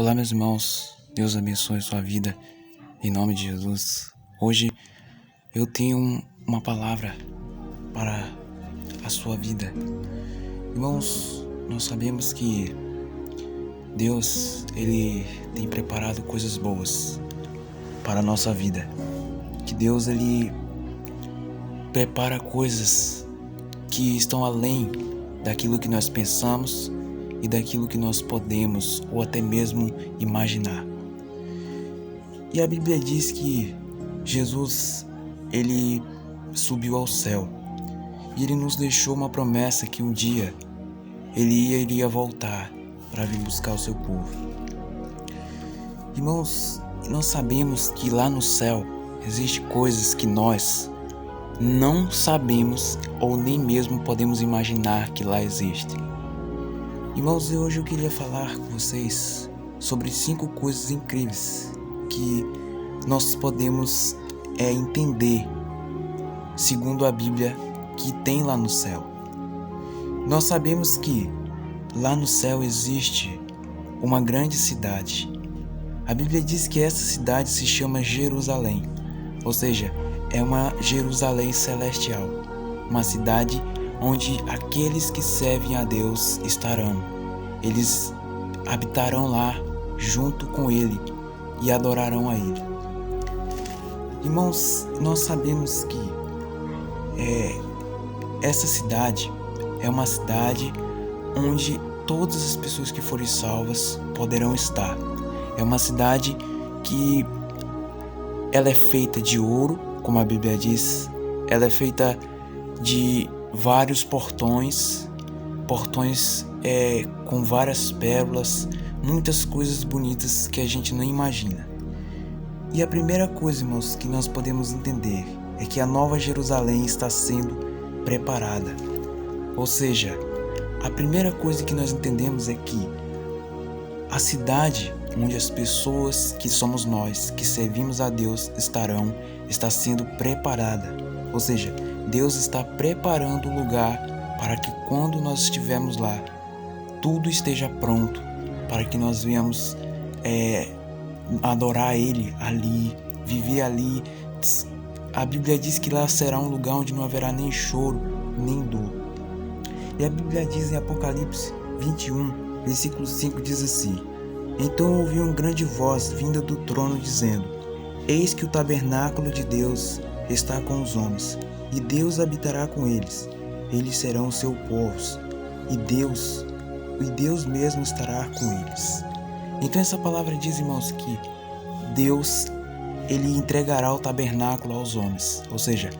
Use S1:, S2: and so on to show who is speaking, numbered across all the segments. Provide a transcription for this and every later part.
S1: Olá, meus irmãos, Deus abençoe sua vida, em nome de Jesus. Hoje eu tenho uma palavra para a sua vida. Irmãos, nós sabemos que Deus, Ele tem preparado coisas boas para a nossa vida. Que Deus, Ele prepara coisas que estão além daquilo que nós pensamos e daquilo que nós podemos ou até mesmo imaginar. E a Bíblia diz que Jesus, Ele subiu ao céu e Ele nos deixou uma promessa que um dia Ele iria voltar para vir buscar o seu povo. Irmãos, nós sabemos que lá no céu existem coisas que nós não sabemos ou nem mesmo podemos imaginar que lá existem. Irmãos, hoje eu queria falar com vocês sobre 5 coisas incríveis que nós podemos entender, segundo a Bíblia, que tem lá no céu. Nós sabemos que lá no céu existe uma grande cidade. A Bíblia diz que essa cidade se chama Jerusalém, ou seja, é uma Jerusalém celestial, uma cidade onde aqueles que servem a Deus estarão. Eles habitarão lá junto com Ele e adorarão a Ele. Irmãos, nós sabemos que essa cidade é uma cidade onde todas as pessoas que forem salvas poderão estar. É uma cidade que ela é feita de ouro, como a Bíblia diz. Ela é feita de vários portões com várias pérolas, muitas coisas bonitas que a gente não imagina. E a primeira coisa, irmãos, que nós podemos entender é que a Nova Jerusalém está sendo preparada. Ou seja, a primeira coisa que nós entendemos é que a cidade onde as pessoas que somos nós, que servimos a Deus, está sendo preparada. Ou seja, Deus está preparando o lugar para que quando nós estivermos lá, tudo esteja pronto para que nós venhamos adorar Ele ali, viver ali. A Bíblia diz que lá será um lugar onde não haverá nem choro, nem dor. E a Bíblia diz em Apocalipse 21, versículo 5, diz assim: Então ouvi uma grande voz vinda do trono dizendo: Eis que o tabernáculo de Deus está com os homens, e Deus habitará com eles. Eles serão o seu povo, e Deus mesmo estará com eles. Então essa palavra diz, irmãos, que Deus, Ele entregará o tabernáculo aos homens, ou seja,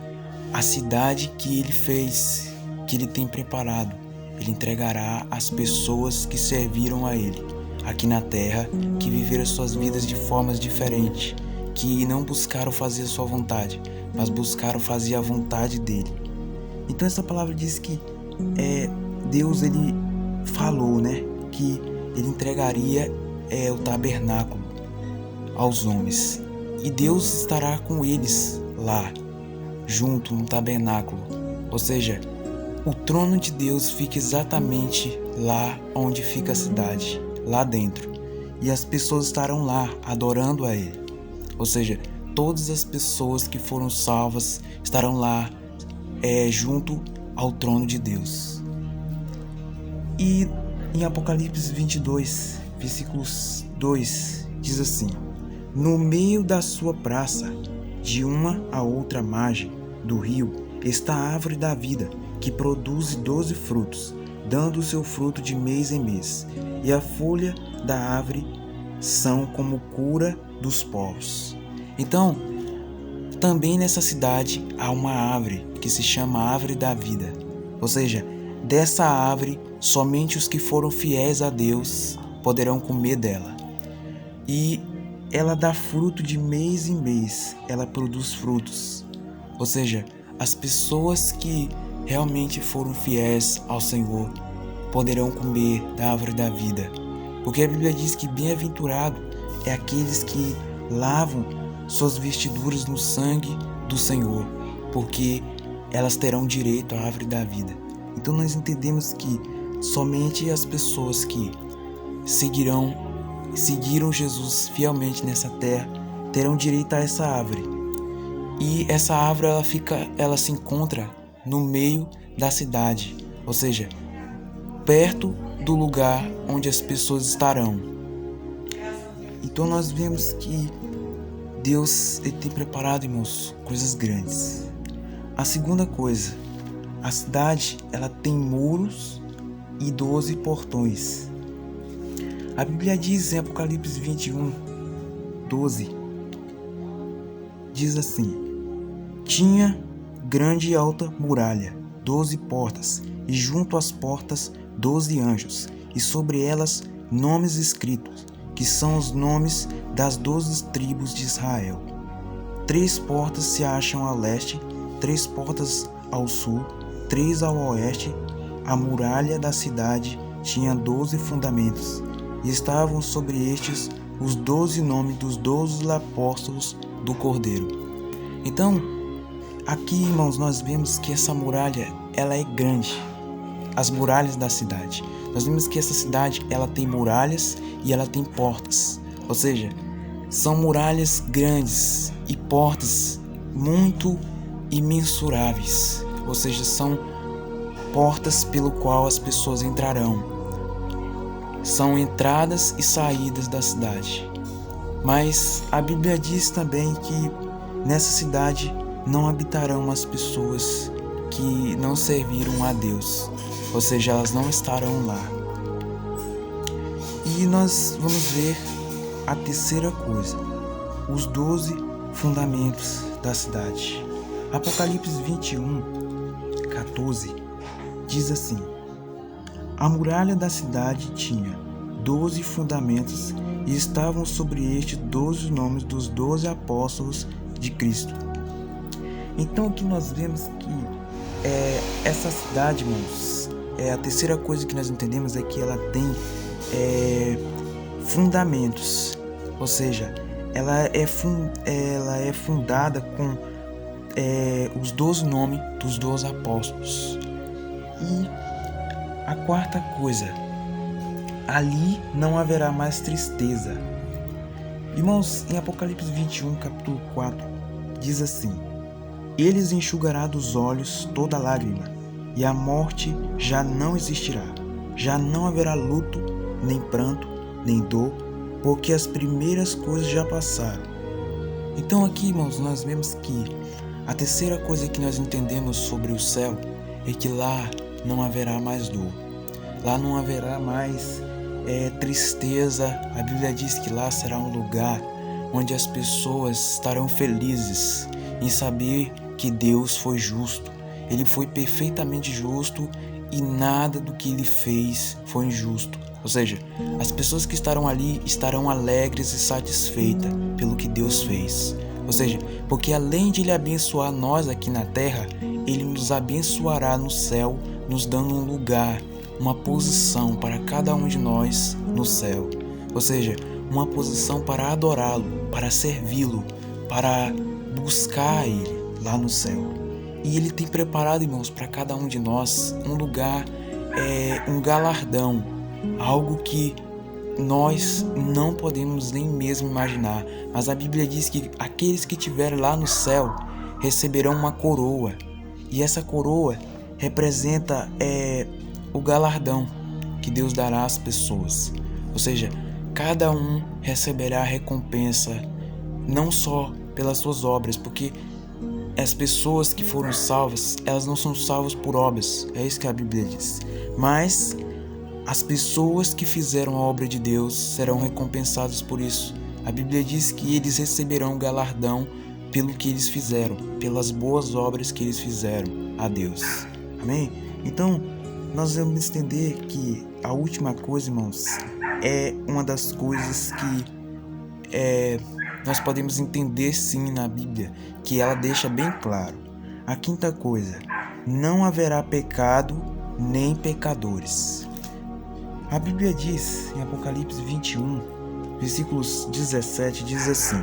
S1: a cidade que Ele fez, que Ele tem preparado, Ele entregará às pessoas que serviram a Ele aqui na terra, que viveram suas vidas de formas diferentes, que não buscaram fazer a sua vontade, mas buscaram fazer a vontade dEle. Então essa palavra diz que Deus, Ele falou, que Ele entregaria o tabernáculo aos homens, e Deus estará com eles lá, junto no tabernáculo. Ou seja, o trono de Deus fica exatamente lá onde fica a cidade, lá dentro, e as pessoas estarão lá adorando a Ele. Ou seja, todas as pessoas que foram salvas estarão lá junto ao trono de Deus. E em Apocalipse 22, versículos 2, diz assim: No meio da sua praça, de uma a outra margem do rio, está a árvore da vida, que produz 12 frutos, dando o seu fruto de mês em mês, e a folha da árvore são como cura dos povos. Então, também nessa cidade há uma árvore que se chama Árvore da Vida. Ou seja, dessa árvore somente os que foram fiéis a Deus poderão comer dela. E ela dá fruto de mês em mês, ela produz frutos. Ou seja, as pessoas que realmente foram fiéis ao Senhor poderão comer da árvore da vida. Porque a Bíblia diz que bem-aventurado é aqueles que lavam suas vestiduras no sangue do Senhor, porque elas terão direito à árvore da vida. Então nós entendemos que somente as pessoas que seguirão seguiram Jesus fielmente nessa terra terão direito a essa árvore. E essa árvore ela se encontra no meio da cidade, ou seja, perto do lugar onde as pessoas estarão. Então nós vemos que Deus tem preparado, irmãos, coisas grandes. A segunda coisa, a cidade ela tem muros e 12 portões. A Bíblia diz em Apocalipse 21, 12, diz assim: tinha grande e alta muralha, 12 portas, e junto às portas 12 anjos, e sobre elas nomes escritos, que são os nomes das 12 tribos de Israel. 3 portas se acham a leste, 3 portas ao sul, 3 ao oeste. A muralha da cidade tinha 12 fundamentos, e estavam sobre estes os 12 nomes dos 12 apóstolos do Cordeiro. Então, aqui, irmãos, nós vemos que essa muralha, ela é grande. As muralhas da cidade. Nós vemos que essa cidade, ela tem muralhas e ela tem portas. Ou seja, são muralhas grandes e portas muito imensuráveis. Ou seja, são portas pelo qual as pessoas entrarão. São entradas e saídas da cidade. Mas a Bíblia diz também que nessa cidade não habitarão as pessoas que não serviram a Deus, ou seja, elas não estarão lá. E nós vamos ver a terceira coisa, os 12 fundamentos da cidade. Apocalipse 21, 14 diz assim: a muralha da cidade tinha 12 fundamentos e estavam sobre estes 12 nomes dos 12 apóstolos de Cristo. Então aqui nós vemos que essa cidade, irmãos, a terceira coisa que nós entendemos é que ela tem fundamentos, ou seja, ela é fundada com os 12 nomes dos 12 apóstolos. E a quarta coisa, ali não haverá mais tristeza. Irmãos, em Apocalipse 21, capítulo 4, diz assim: eles enxugará dos olhos toda lágrima, e a morte já não existirá. Já não haverá luto, nem pranto, nem dor, porque as primeiras coisas já passaram. Então aqui, irmãos, nós vemos que a terceira coisa que nós entendemos sobre o céu é que lá não haverá mais dor. Lá não haverá mais tristeza. A Bíblia diz que lá será um lugar onde as pessoas estarão felizes em saber que Deus foi justo. Ele foi perfeitamente justo e nada do que ele fez foi injusto. Ou seja, as pessoas que estarão ali estarão alegres e satisfeitas pelo que Deus fez. Ou seja, porque além de ele abençoar nós aqui na terra, ele nos abençoará no céu, nos dando um lugar, uma posição para cada um de nós no céu. Ou seja, uma posição para adorá-lo, para servi-lo, para buscar ele lá no céu. E ele tem preparado, irmãos, para cada um de nós um lugar, um galardão, algo que nós não podemos nem mesmo imaginar. Mas a Bíblia diz que aqueles que estiverem lá no céu receberão uma coroa. E essa coroa representa o galardão que Deus dará às pessoas. Ou seja, cada um receberá a recompensa, não só pelas suas obras, porque as pessoas que foram salvas, elas não são salvas por obras, é isso que a Bíblia diz. Mas as pessoas que fizeram a obra de Deus serão recompensadas por isso. A Bíblia diz que eles receberão galardão pelo que eles fizeram, pelas boas obras que eles fizeram a Deus. Amém? Então, nós vamos entender que a última coisa, irmãos, é uma das coisas que nós podemos entender sim na Bíblia, que ela deixa bem claro. A quinta coisa, não haverá pecado nem pecadores. A Bíblia diz em Apocalipse 21, versículos 17, diz assim: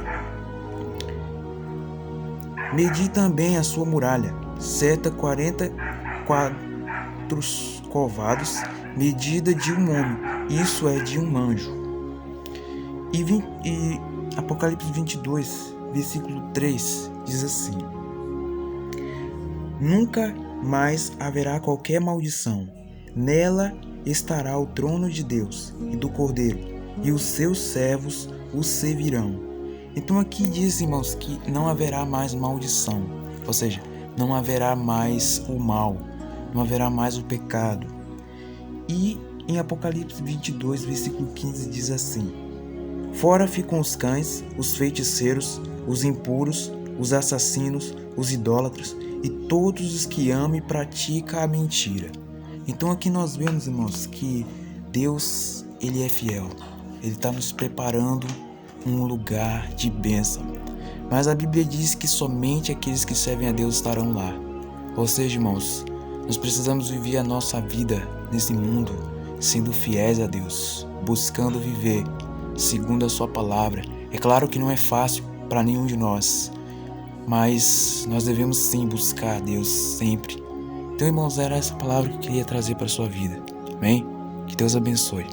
S1: medi também a sua muralha, certa 44 covados, medida de um homem, isso é de um anjo. E Apocalipse 22, versículo 3, diz assim: Nunca mais haverá qualquer maldição. Nela estará o trono de Deus e do Cordeiro, e os seus servos o servirão. Então aqui diz, irmãos, que não haverá mais maldição, ou seja, não haverá mais o mal, não haverá mais o pecado. E em Apocalipse 22, versículo 15 diz assim: Fora ficam os cães, os feiticeiros, os impuros, os assassinos, os idólatras e todos os que amam e praticam a mentira. Então aqui nós vemos, irmãos, que Deus, Ele é fiel. Ele está nos preparando um lugar de bênção. Mas a Bíblia diz que somente aqueles que servem a Deus estarão lá. Ou seja, irmãos, nós precisamos viver a nossa vida nesse mundo sendo fiéis a Deus, buscando viver segundo a sua palavra. É claro que não é fácil para nenhum de nós, mas nós devemos sim buscar a Deus sempre. Então, irmãos, era essa palavra que eu queria trazer para a sua vida. Amém? Que Deus abençoe.